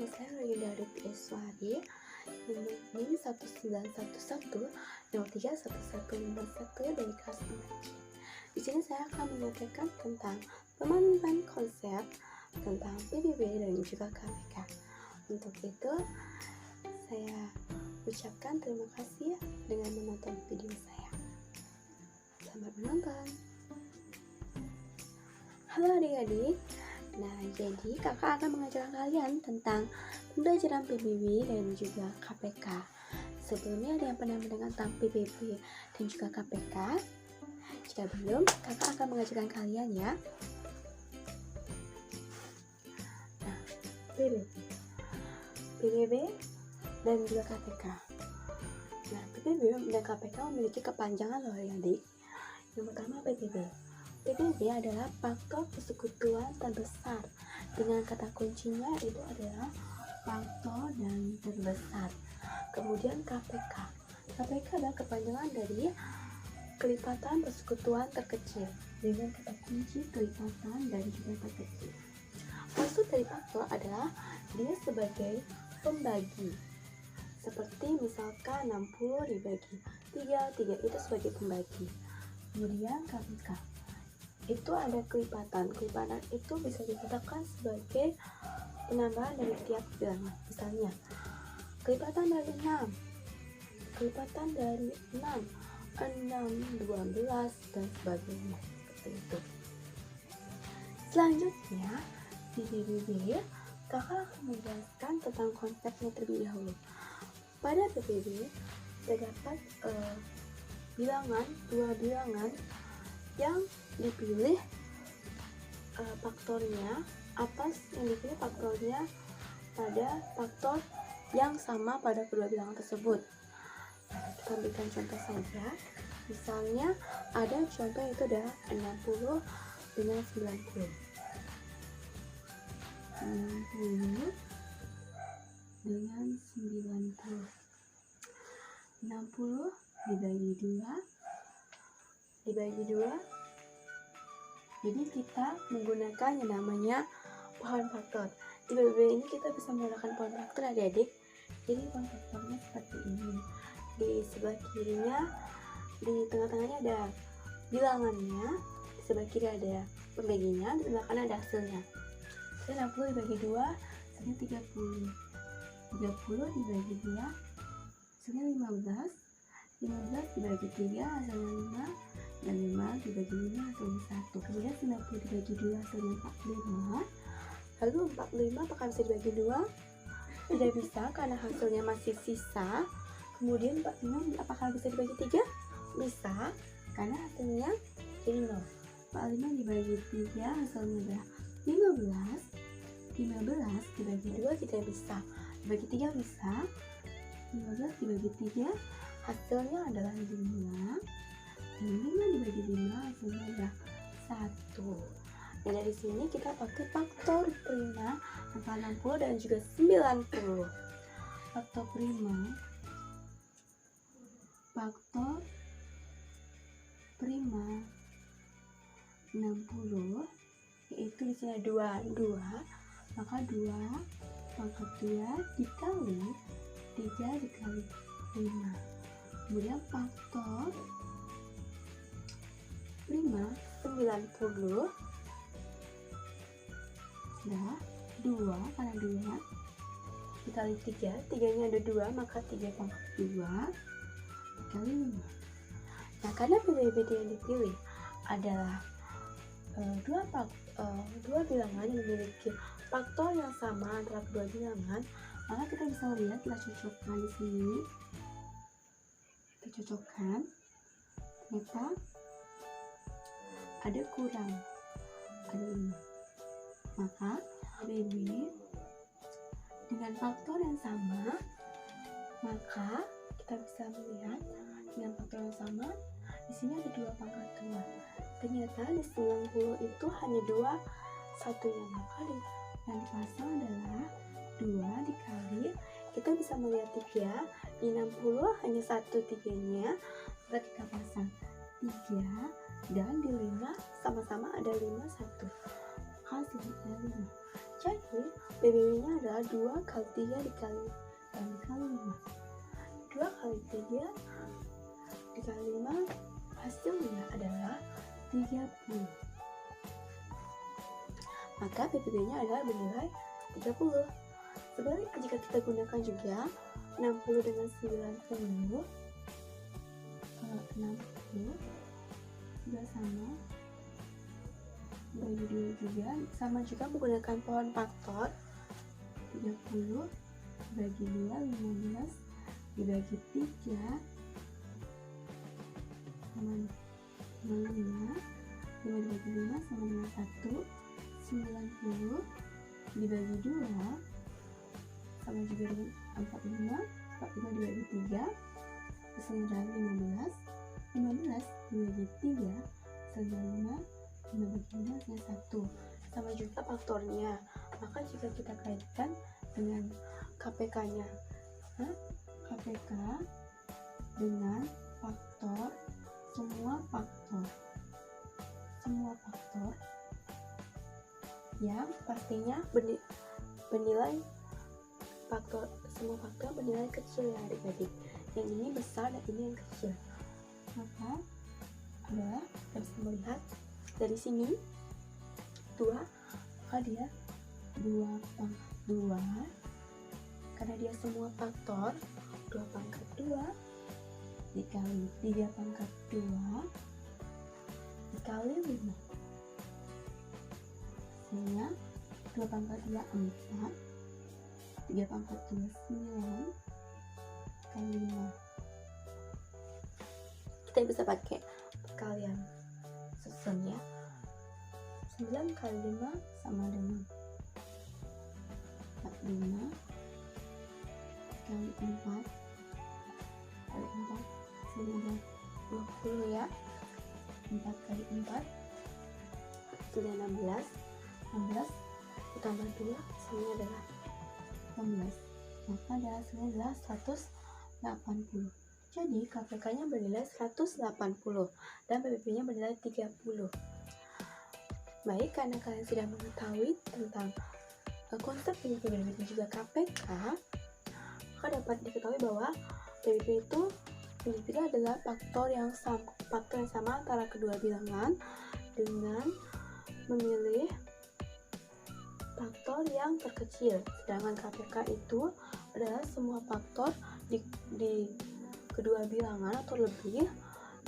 Nama saya Linda Iswari, NIM 1911031151 dari kelas 4C. Di sini saya akan menyampaikan tentang pemahaman konsep tentang PBB dan juga KPK. Untuk itu, saya ucapkan terima kasih dengan menonton video saya. Selamat menonton. Halo adik-adik. Nah, jadi kakak akan mengajarkan kalian tentang pembelajaran PBB dan juga KPK. Sebelumnya ada yang pernah mendengar tentang PBB dan juga KPK? Jika belum, kakak akan mengajarkan kalian ya. Nah, PBB dan juga KPK. Nah, PBB dan KPK memiliki kepanjangan loh adik. Yang pertama PBB. PBB adalah faktor persekutuan terbesar. Dengan kata kuncinya itu adalah faktor dan terbesar. Kemudian KPK. KPK adalah kepanjangan dari kelipatan persekutuan terkecil. Dengan kata kunci kelipatan dan juga terkecil. Maksud dari faktor adalah dia sebagai pembagi. Seperti misalkan 60 dibagi 3 itu sebagai pembagi. Kemudian KPK. Itu ada kelipatan itu bisa dikatakan sebagai penambahan dari tiap bilangan. Misalnya kelipatan dari 6, 12 dan sebagainya, seperti itu. Selanjutnya di PBB kakak akan menjelaskan tentang konsepnya terlebih dahulu. Pada PBB terdapat dua bilangan yang dipilih faktornya pada faktor yang sama pada kedua bilangan tersebut. Kita berikan contoh saja. Misalnya ada contoh itu adalah 60 dengan 90. 60 dengan 90. 60 dibagi 2. Jadi kita menggunakan yang namanya pohon faktor. Di PBB ini kita bisa menggunakan pohon faktor adik-adik. Jadi pohon faktornya seperti ini. Di sebelah kirinya, di tengah-tengahnya ada bilangannya, di sebelah kiri ada pembaginya, di sebelah kanan ada hasilnya. Jadi 60 dibagi 2 hasilnya 30. 30 dibagi 2 hasilnya 15. 15 dibagi 3 hasilnya 5. Dan 5 dibagi 5 hasilnya 1. Kemudian 90 dibagi 2 hasilnya 45. Lalu 45 apakah bisa dibagi 2? Tidak bisa karena hasilnya masih sisa. Kemudian 45 apakah bisa dibagi 3? Bisa karena hasilnya jadi 0. 45 dibagi 3 hasilnya adalah 15. 15 dibagi 2 tidak bisa. Dibagi 3 bisa. 15 dibagi 3 hasilnya adalah 5. Dan 5 dibagi 5 hasilnya adalah 1. Dan dari sini kita pakai faktor prima antara 60 dan juga 90. Faktor prima 60 yaitu di sini 2, maka 2 pangkat 2 dikali 3 dikali 5. Kemudian faktor prima 90 nah 2 karena 2 dikali 3, 3-nya ada 2 maka 3 pangkat 2 dikali 5. Nah karena PBB yang dipilih adalah dua bilangan yang memiliki faktor yang sama antara kedua bilangan, maka kita bisa lihat, kita cocokkan di sini. Kita cocokkan, ternyata ada kurang, ada 5. Maka PBB dengan faktor yang sama, maka kita bisa melihat dengan faktor yang sama. Di sini ada 2 pangkat 2. Ternyata di 90 itu hanya 2 satunya, maka yang dipasang adalah 2 dikali, kita bisa melihat 3. Di 60 hanya 1 3-nya, maka kita pasang 3. Dan di 5 sama-sama ada 5 1. Hasilnya 5. Jadi PBB-nya adalah 2 kali 3 dikali 5. 2 kali 3 dikali 5 hasilnya adalah 30. Maka PBB-nya adalah bernilai 30. Sebaliknya jika kita gunakan juga 60 dengan 90, 60 juga bagi 2 juga sama juga menggunakan pohon faktor. 30 bagi 2 15 dibagi 3 sama 5, 5 dibagi 5 sama dengan 1, 90 dibagi 2 sama juga dengan 45, 45 dibagi 3 hasilnya adalah 15, 15 dibagi 3 hasilnya 5, 5 bagi 5 hasilnya 1, sama juga faktornya. Maka jika kita kaitkan dengan KPK-nya, KPK dengan faktor, semua faktor yang pastinya bernilai faktor, semua faktor bernilai kecil ya adik-adik. Yang ini besar dan ini yang kecil. Maka adalah kita bisa melihat dari sini 2, maka dia 2 pangkat 2 karena dia semua faktor. 2 pangkat 2 dikali 3 pangkat 2 dikali 5 hasilnya 2 pangkat 2 4, 3 pangkat 2 9 kali 5. Kita bisa pakai kalian susun ya. 9 kali 5 sama dengan 45 kali 4 kali 4 sudah 20 ya. 4 kali 4 sudah 16 ditambah 2 hasilnya adalah 16. Maka adalah hasilnya adalah 180. Jadi KPK nya bernilai 180 dan PBB nya bernilai 30. Baik, karena kalian sudah mengetahui tentang konsep PBB dan juga KPK, maka dapat diketahui bahwa PBB itu adalah faktor yang sama antara kedua bilangan dengan memilih faktor yang terkecil. Sedangkan KPK itu adalah semua faktor di kedua bilangan atau lebih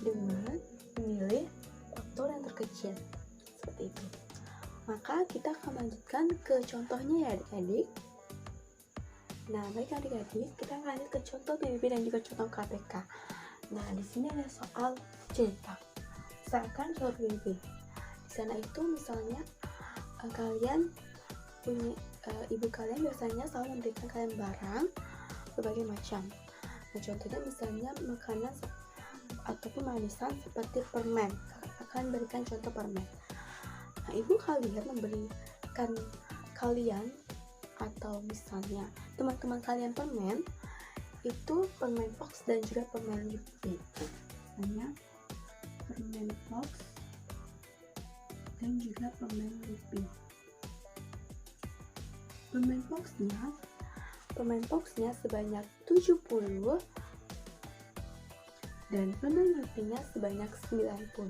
dengan memilih faktor yang terkecil. Seperti itu. Maka kita akan lanjutkan ke contohnya ya adik-adik. Nah, baik adik-adik, kita akan lanjut ke contoh PBB dan juga contoh KPK. Nah, di sini ada soal cerita. Misalkan soal PBB. Di sana itu misalnya kalian punya ibu kalian biasanya selalu memberikan kalian barang berbagai macam. Nah, contohnya misalnya makanan ataupun manisan seperti permen. Akan berikan contoh permen. Nah, ibu kalian memberikan kalian atau misalnya teman-teman kalian permen itu permen Fox dan juga permen Yupi. Hanya permen Fox dan juga permen Yupi. Permen Fox-nya sebanyak 70 dan permen Yupi-nya sebanyak 90.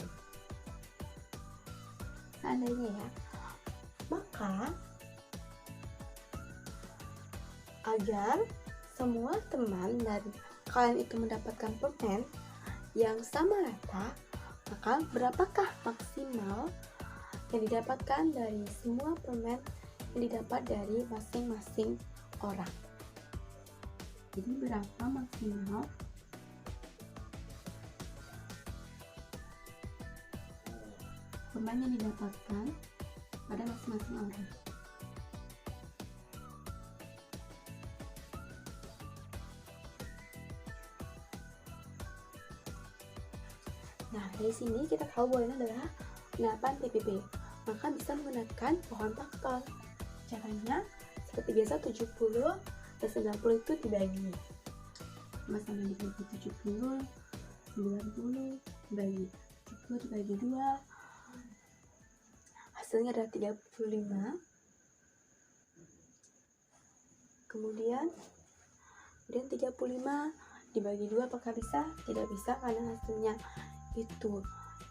Seandainya ya, maka agar semua teman dan kalian itu mendapatkan permen yang sama rata, maka berapakah maksimal yang didapatkan dari semua permen yang didapat dari masing-masing orang? Jadi berapa maksimal permen yang didapatkan pada masing-masing orang? Nah, dari sini kita tahu bahwa ini adalah 8 PBB. Maka bisa menggunakan pohon faktor. Caranya seperti biasa 70 dan 90 itu dibagi. Sama-sama dibagi 70, 90 dibagi 70 dibagi 2. Hasilnya adalah 35. Kemudian 35 dibagi 2 apakah bisa? Tidak bisa karena hasilnya itu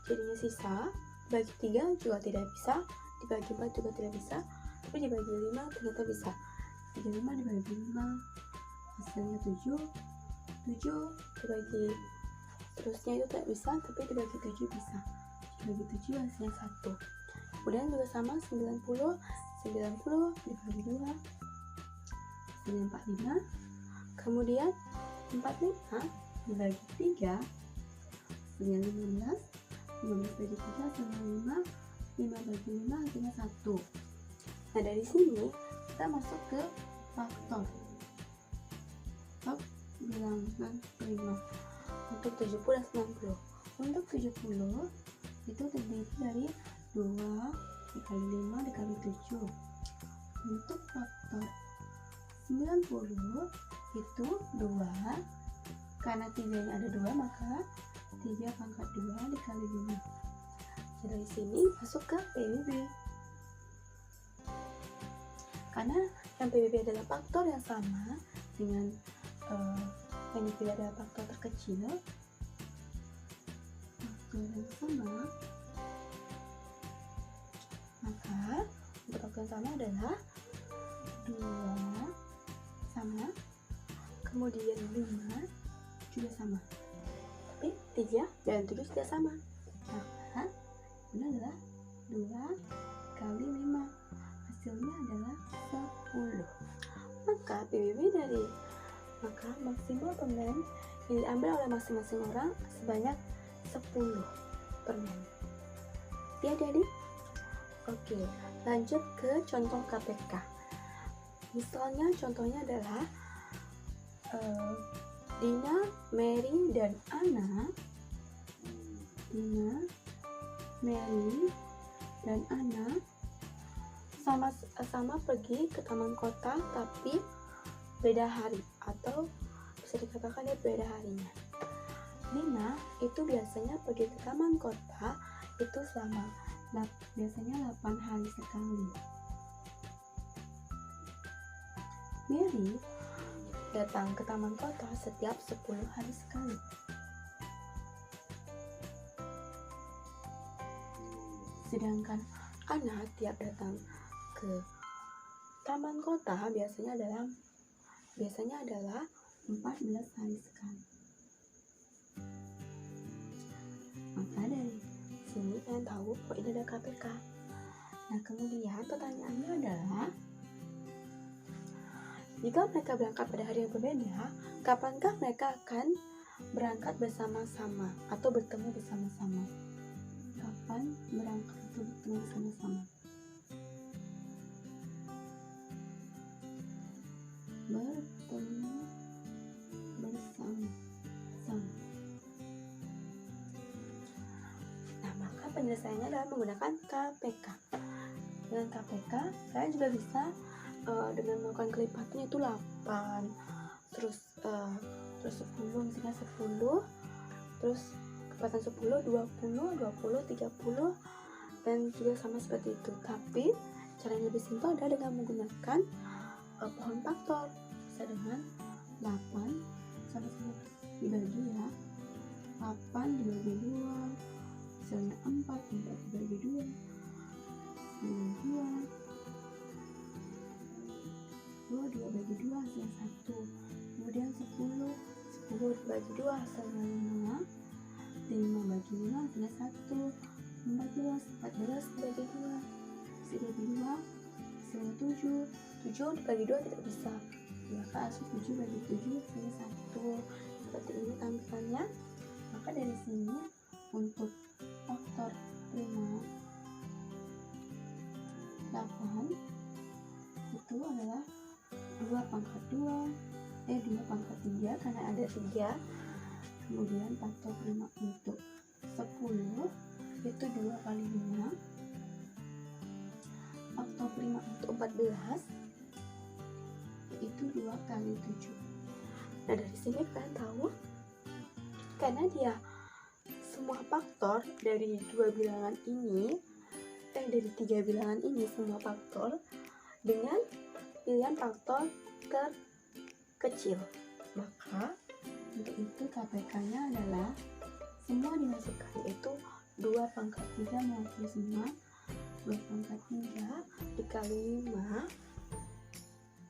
jadinya sisa. Bagi 3 juga tidak bisa, dibagi 4 juga tidak bisa, tapi dibagi 5 ternyata bisa. 35 dibagi 5 hasilnya 7 dibagi terusnya itu tidak bisa, tapi dibagi 7 bisa. Dibagi 7 hasilnya 1. Kemudian juga sama 90 dibagi 2 hasilnya 45. Kemudian 45 dibagi 3 hasilnya 15 bagi 3 hasilnya 5 bagi 5 hasilnya 1. Nah, dari sini kita masuk ke faktor bilangan prima untuk 70 dan 90. Untuk 70 itu terdiri dari 2 dikali 5 dikali 7. Untuk faktor 90 itu 2, karena 3 nya ada 2 maka 3 pangkat 2 dikali 5. Dari sini masuk ke PBB. Karena yang PBB adalah faktor yang sama dengan yang dipilih adalah faktor terkecil, faktor yang sama, maka untuk faktor yang sama adalah 2 sama, kemudian 5 juga sama, tapi 3 dan 7 tidak sama, maka ini adalah 2 kali 5, hasilnya adalah 10. Maka PBB dari maksimal permen yang diambil oleh masing-masing orang sebanyak 10 permen. Ya, Adik-adik? Oke, lanjut ke contoh KPK. Misalnya contohnya adalah Dina, Mary, dan Ana. Dina, Mary, dan Ana sama pergi ke taman kota tapi beda hari, atau bisa dikatakan dia beda harinya. Dina itu biasanya pergi ke taman kota itu selama biasanya 8 hari sekali. Mary datang ke taman kota setiap 10 hari sekali. Sedangkan Ana tiap datang ke taman kota biasanya adalah 14 hari sekali. Maka dari sini kalian tahu bahwa ini ada KPK. Nah, kemudian pertanyaannya adalah, jika mereka berangkat pada hari yang berbeda, kapankah mereka akan berangkat bersama-sama atau bertemu bersama-sama? Kapan berangkat atau bertemu bersama-sama? Bertemu bersama-sama. Nah, maka penyelesaiannya adalah menggunakan KPK. Dengan KPK, kalian juga bisa dengan melakukan kelipatan itu 8, terus 10, misalnya 10, terus kelipatan 10, 20, 30, dan juga sama seperti itu. Tapi cara yang lebih simpel adalah dengan menggunakan pohon faktor. Bisa dengan 8 sama-sama dibagi ya, 8 dibagi 2 misalnya 4 dibagi 2 2 bagi 2 hasilnya 1. Kemudian 10 dibagi 2 hasilnya 5 bagi 5 hasilnya 1. 14 dibagi 2 hasilnya 2 hasilnya 7 dibagi 2 tidak bisa, maka hasil 7 bagi 7 hasilnya 1. Seperti ini tampilannya. Maka dari sini untuk faktor prima 8 itu adalah 2 pangkat 3 karena ada 3. Kemudian faktor prima untuk 10 itu 2 kali 5. Faktor prima untuk 14 itu 2 kali 7. Nah, dari sini kalian tahu, karena dia semua faktor dari 2 bilangan ini, dari 3 bilangan ini semua faktor dengan pilihan faktor terkecil. Maka untuk itu KPK-nya adalah semua dimasukkan, yaitu 2 pangkat 3 mewakili semua, 2 pangkat 3 dikali 5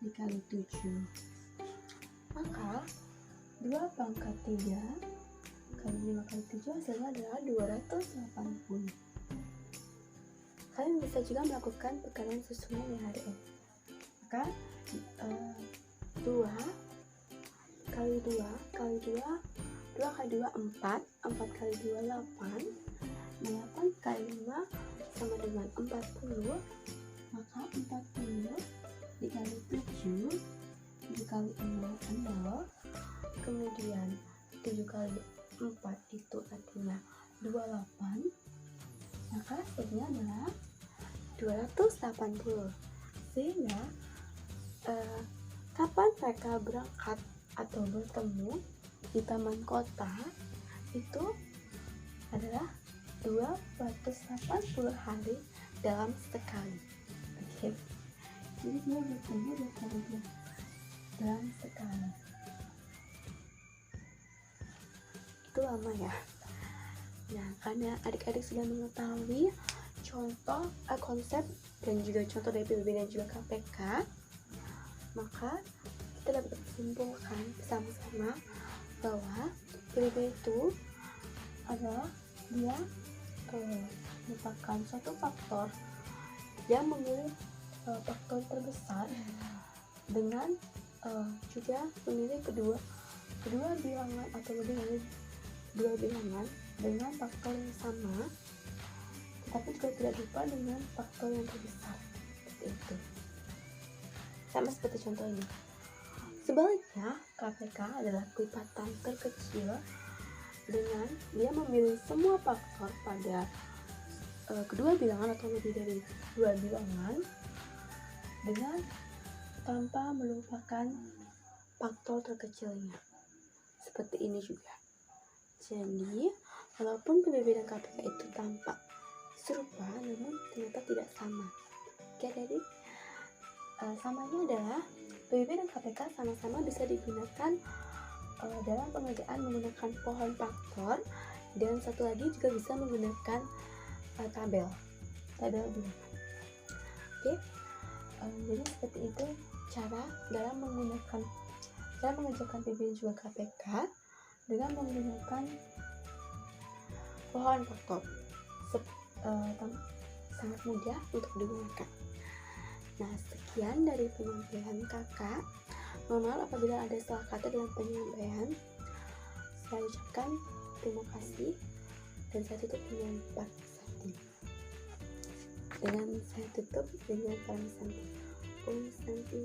dikali 7. Maka 2 pangkat 3 kali 5 kali 7 hasilnya adalah 280. Kalian bisa juga melakukan pecahan susunan yang ada. Maka 2 kali 2 kali 2 2 kali 2 4, 4 kali 2 8, 8 kali 5 sama dengan 40. Maka 40 dikali 7 kali 6 0, kemudian 7 kali 4 itu artinya 28, maka hasilnya adalah 280. Sehingga kapan mereka berangkat atau bertemu di taman kota itu adalah 280 hari dalam sekali. Oke. Jadi dia bertemu dalam sekali. Itu lama ya. Nah, karena adik-adik sudah mengetahui contoh konsep dan juga contoh dari PBB dan juga KPK, maka kita dapat simpulkan bersama-sama bahwa PBB itu adalah dia merupakan suatu faktor yang memilih faktor terbesar dengan juga memilih kedua bilangan atau lebih dari 2 bilangan dengan faktor yang sama, tetapi juga tidak lupa dengan faktor yang terbesar, seperti itu. Sama seperti contoh ini. Sebaliknya, KPK adalah kelipatan terkecil dengan dia memilih semua faktor pada kedua bilangan atau lebih dari 2 bilangan dengan tanpa melupakan faktor terkecilnya. Seperti ini juga. Jadi, walaupun PBB dan KPK itu tampak serupa, namun ternyata tidak sama. Oke, jadi samanya adalah PBB dan KPK sama-sama bisa digunakan dalam pengerjaan menggunakan pohon faktor, dan satu lagi juga bisa menggunakan tabel bilangan. Oke, jadi seperti itu cara dalam mengerjakan PBB dan juga KPK dengan menggunakan pohon faktor. Sangat mudah untuk digunakan. Nah, sekian dari penyampaian kakak. Mohon maaf apabila ada salah kata dalam penyampaian. Saya ucapkan terima kasih dan saya tutup dengan paling santai. Dengan saya tutup dengan paling santai. Om Santi.